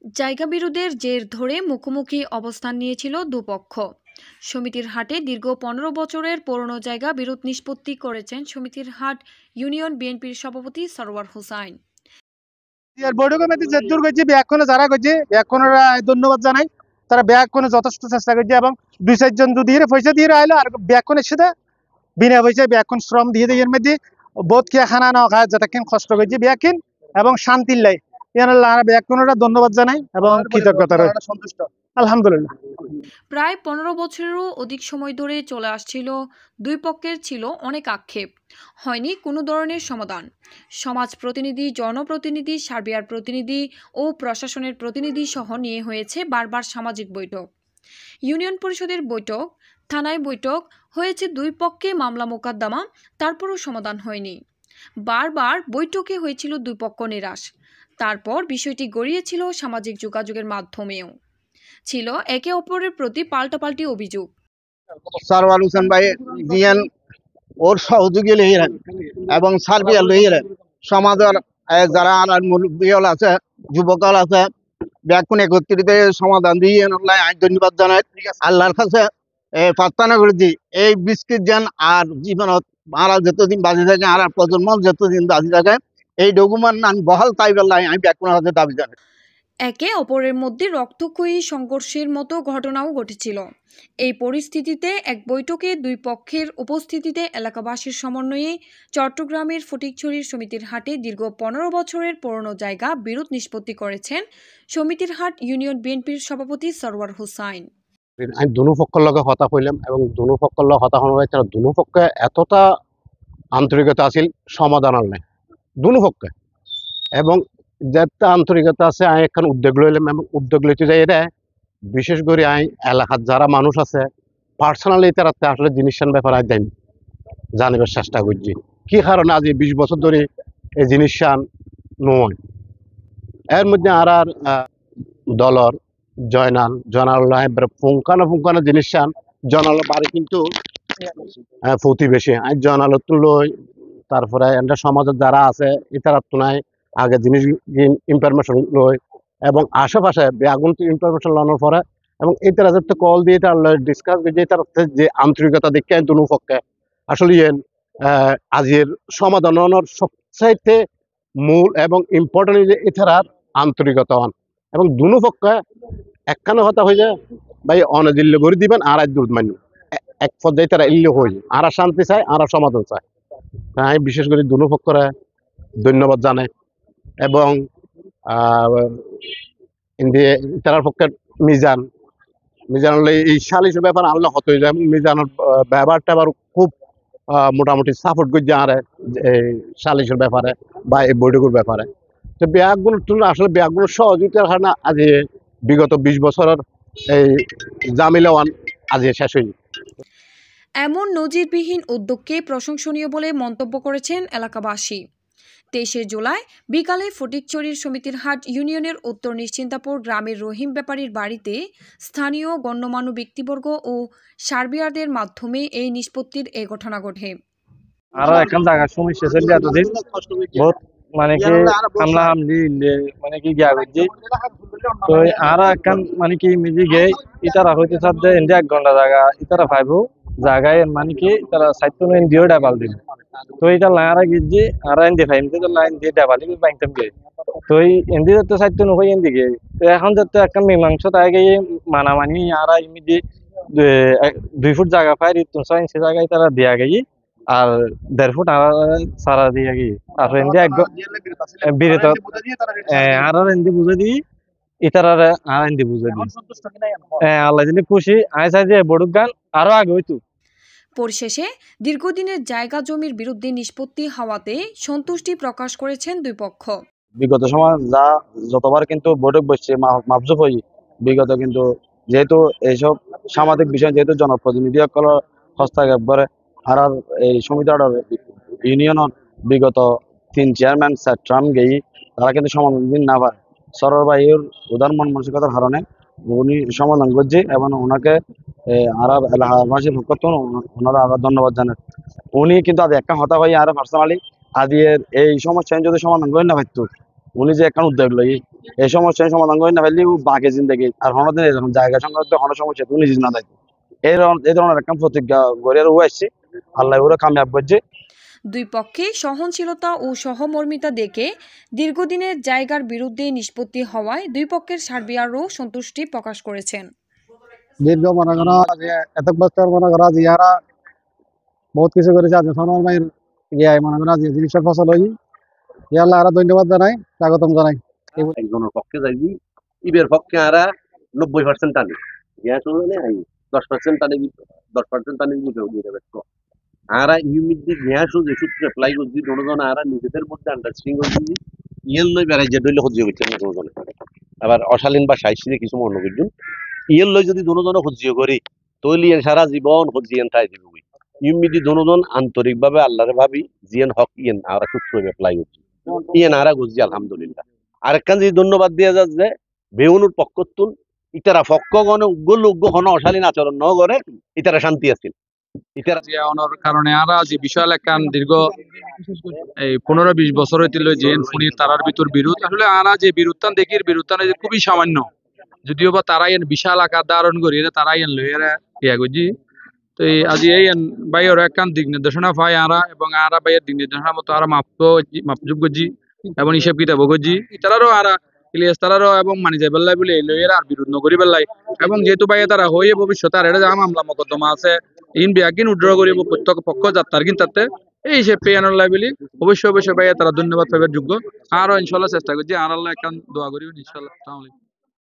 জায়গা বিরোধের জের ধরে মুখোমুখি অবস্থান নিয়েছিল দুপক্ষ। সমিতির হাটে দীর্ঘ 15 বছরের পুরনো জায়গা বিরোধ নিষ্পত্তি করেছেন সমিতির হাট ইউনিয়ন বিএনপির সভাপতি সরওয়ার হোসাইন। যারা করছে ব্যাকরণরা ধন্যবাদ জানাই। তারা ব্যাকরণে যথেষ্ট চেষ্টা করছে এবং 2-4 জন যদি পয়সা দিয়ে আইলো আর ব্যাকরণের সাথে বিনা পয়সায় ব্যাকরণ শ্রম দিয়ে দেয়। এর মধ্যে বোধ কে খানা না খায় যতক্ষণ কষ্ট করছে ব্যাকিন এবং শান্তির লাই ব্যাকরণরা ধন্যবাদ জানাই এবং কৃতজ্ঞতা রয়েছে। সন্তুষ্ট আলহামদুলিল্লাহ। প্রায় 15 বছরেরও অধিক সময় ধরে চলে আসছিল। দুই পক্ষের ছিল অনেক আক্ষেপ, হয়নি কোনো ধরনের সমাধান। সমাজ প্রতিনিধি, জনপ্রতিনিধি, সার্বিয়ার প্রতিনিধি ও প্রশাসনের প্রতিনিধি সহ নিয়ে হয়েছে বারবার সামাজিক বৈঠক, ইউনিয়ন পরিষদের বৈঠক, থানায় বৈঠক হয়েছে, দুই পক্ষে মামলা মোকদ্দমা, তারপরও সমাধান হয়নি। বারবার বৈঠকে হয়েছিল দুই পক্ষ নিরাশ। তারপর বিষয়টি গড়িয়েছিল সামাজিক যোগাযোগের মাধ্যমেও, ছিল একে অপরের প্রতি পাল্টাপাল্টি অভিযোগ। সরওয়ার হোসেন ভাই জিয়ান ওর সহযোগী লইলেন এবং সার্বিয়া লইলেন সমাজের যারা আর মুরব্বীল আছে, যুবকল আছে, ব্যাকুণ একত্রিত সমাধান দিয়ে আইন ধন্যবাদ জানাই আল্লাহর কাছে প্রার্থনা করেছি এই বিস্কিট যেন আর জীবনত আর যতদিন বাঁচে থাকে আর প্রজন্ম যতদিন বাঁচে থাকে এই ডকুমেন্ট নান বহাল তাই বেলায় আমি ব্যাকুণের কাছে দাবি জানাই। একে অপরের মধ্যে রক্তক্ষয়ী সংঘর্ষের মতো ঘটনাও ঘটেছিল। এই পরিস্থিতিতে এক বৈঠকে দুই পক্ষের উপস্থিতিতে এলাকাবাসীর সমন্বয়ে চট্টগ্রামের ফটিকছড়ির সমিতির হাটে দীর্ঘ 15 বছরের পুরনো জায়গা বিরোধ নিষ্পত্তি করেছেন সমিতির হাট ইউনিয়ন বিএনপির সভাপতি সরওয়ার হোসাইন। আমি দুনো পক্ষের লগে হতা হইলাম এবং দুনো পক্ষের লগে হতা হওয়ার তারা দুনো পক্ষে এতটা আন্তরিকতা আছিল সমাধানের নেই দুনো পক্ষে এবং যেটা আন্তরিকতা আছে আমি এখন উদ্যোগ লইলাম এবং উদ্যোগ লইতে যাই এটা বিশেষ করে আমি এলাকার যারা মানুষ আছে পার্সোনালি তারা আসলে জিনিসটার ব্যাপারে দেন জানিবার চেষ্টা করছি কি কারণে আজ 20 বছর ধরে এই জিনিসটা নয়। এর মধ্যে আর দলর জয়নাল ফুঙ্কানো জিনিসটা জনাল বাড়ি কিন্তু প্রতিবেশী জয়নাল লই তারপরে এটা সমাজের যারা আছে এটার তুলনায় আগে জিনিস ইনফরমেশন লই এবং আশেপাশে বেগুন ইনফরমেশন লানোর পরে এবং এই তারা যাতে কল দিয়ে তার ডিসকাস যে তার যে আন্তরিকতা দেখে দুনো পক্ষে আসলে আজের সমাধানের সবচাইতে মূল এবং ইম্পর্টেন্ট যে এটার আন্তরিকতা হন এবং দুনো পক্ষে একখানে হতা হয়ে যায় ভাই অনজিল্য করে দিবেন আর দূর মান্য এক পর্যায়ে তারা ইল্য হয়ে আর শান্তি চায় আর সমাধান চায়। তাই বিশেষ করে দুনো পক্ষরে ধন্যবাদ জানাই এবং তার পক্ষের মিজান এই সালিশের ব্যাপার আল্লাহ হতে যায় মিজানের ব্যবহারটা আবার খুব মোটামুটি সাপোর্ট করছে আর এই সালিশের ব্যাপারে বা এই বৈঠকের ব্যাপারে। তো ব্যাগগুলো আসলে ব্যাগগুলো সহযোগিতার কারণে আজ বিগত 20 বছরের এই জামিলাওয়ান আজ শেষ হয়নি। এমন নজিরবিহীন উদ্যোগকে প্রশংসনীয় বলে মন্তব্য করেছেন এলাকাবাসী। 23 জুলাই বিকালে ফটিকছড়ির সমিতির হাট ইউনিয়নের উত্তর নিশ্চিন্তাপুর গ্রামের রহিম ব্যাপারীর বাড়িতে স্থানীয় গণ্যমান্য ব্যক্তিবর্গ ও সার্বিয়ারদের মাধ্যমে এই নিষ্পত্তির এই ঘটনা ঘটে। আর এখন জায়গা সমস্যা চলছে এতদিন বহুত মানে কি হামলা হামলি মানে কি গিয়া করছি তো আর এখন মানে কি মিজি গে ইতারা হইতে সাথে ইন্ডিয়া 1 ঘন্টা জায়গা ইতারা পাইবো জায়গায় মানে কি তারা সাইতো ইন্ডিয়া ডাবাল দিল তো এটা লারা গিজি আর ইন্ডিয়া ফাইমতে তো লাইন দিয়ে ডাবালি বাইতাম গে তো ইন্ডিয়া তো সাইতো নয় ইন্ডিয়া তো এখন যত একটা মীমাংসা তাই গিয়ে মানামানি আর ইমিদি 2 ফুট জায়গা পাই 300 ইঞ্চি জায়গায় তারা দিয়া গেই আর 1.5 ফুট আর সারা দিয়ে গিয়ে আর ইন্ডিয়া বিরত আর ইন্ডিয়া বুঝে দিই ইতারা আর ইন্ডিয়া বুঝে দিই আল্লাহ যদি খুশি আয় চাই যে বড়ুক গান আরো আগে হইতো। পরিশেষে দীর্ঘদিনের জায়গা জমির বিরুদ্ধে নিষ্পত্তি হওয়াতে সন্তুষ্টি প্রকাশ করেছেন দুই পক্ষ। বিগত সময় যা যতবার কিন্তু বৈঠক বসছে মাপজুপ হই বিগত কিন্তু যেহেতু এইসব সামাজিক বিষয় যেহেতু জনপ্রতিনিধি হস্তক্ষেপ আর এই সমিতির ইউনিয়নের বিগত 3 চেয়ারম্যান ট্রাম্প গেই তারা কিন্তু সমাধান দিন না পারে সরর ভাইয়ের উদার মন মানসিকতার কারণে উনি সমাধান করছে এবং ওনাকে আরব এলাকাবাসীর পক্ষ ওনারা আরো ধন্যবাদ জানান। উনি কিন্তু আজ একটা হতা হয়ে আর পার্সোনালি আজ এই সমস্যা যদি সমাধান করে না পারত উনি যে এখন উদ্যোগ লই এই সমস্যার সমাধান করে না ফেললে বাকি জিন্দগি আর হনদিন এরকম জায়গা সংক্রান্ত হন সমস্যা উনি না দেয় এই ধরনের একটা প্রতিজ্ঞা গড়ে আসছে আল্লাহ ওরা কামিয়াব করছে। দুই পক্ষে সহনশীলতা ও সহমর্মিতা দেখে দীর্ঘদিনের জায়গার বিরুদ্ধে নিষ্পত্তি হওয়ায় দুই পক্ষের সার্বিয়ারও সন্তুষ্টি প্রকাশ করেছেন। দীর্ঘ মনে করো যে এত বছর মনে করো যে ইয়ারা বহুত কিছু করেছে, আজ সোনার মায়ের ইয়ে মনে করো যে জিনিসের ফসল হই ইয়াল্লাহ আরো ধন্যবাদ জানাই, স্বাগতম জানাই। একজনের পক্ষে যাইবি ইবের পক্ষে আরা 90% টানি গ্যাস হলে আই 10% টানি 10% টানি বুঝে দিয়ে দেবে তো আরা ইউনিটি গ্যাস যে সূত্রে অ্যাপ্লাই করছি দুজন আরা নিজেদের মধ্যে আন্ডারস্ট্যান্ডিং করছি ইয়েল লই বেড়াই যে দইলে হজ্জি হইছে না দুজন আবার অশালীন বা সাইসিনে কিছু মনে করছুন ইয়েল লই যদি দুজন হজ্জি করি তৈলি সারা জীবন হজ্জিয়ান তাই দিব ইউনিটি দুজন আন্তরিকভাবে আল্লাহর ভাবি জিয়ান হক ইয়েন আরা সূত্র অ্যাপ্লাই করছি ইয়েন আরা গুজি আলহামদুলিল্লাহ। আরেকখান যদি ধন্যবাদ দিয়া যাচ্ছে যে বেউনুর পক্ষতুন ইতারা পক্ষগণে উগ্র উগ্র হন অশালীন আচরণ ন করে ইতারা শান্তি আছিল ইতারা জিয়ানোর কারণে আরা যে বিশাল একখান দীর্ঘ এই 15-20 বছর হইছিল যে ফোনি তারার ভিতর বিরোধ আসলে আরা যে বিরোধটান দেখির বিরোধটান যে খুবই সামান্য যদিও বা তারাই বিশাল আকার ধারণ করি তারাই লইয়া ইয়া করছি। তো আজি এই বাইয়ের একখান দিক নির্দেশনা পাই আরা এবং আরা বাইয়ের দিক নির্দেশনা মতো আরা মাপযোগ করছি এবং হিসেব কিতাব করছি তারারও আরা ইলিয়াস তারারও এবং মানি যাই বেল্লাই বলে এই লইয়ের আর বিরোধ নকরি বেল্লাই এবং যেহেতু বাইয়ে তারা হয়ে ভবিষ্যতে আর এটা মামলা মকদ্দমা আছে ইন বিয়াকিন উড্র করিব প্রত্যেক পক্ষ যাত্রার কিন্তু তাতে এই হিসেবে পেয়ানোর লাই বলি অবশ্যই বাইয়ে তারা ধন্যবাদ পাইবার যোগ্য আরো ইনশাল্লাহ চেষ্টা করছি আর আল্লাহ একখান দোয়া করি ইনশাল্লাহ।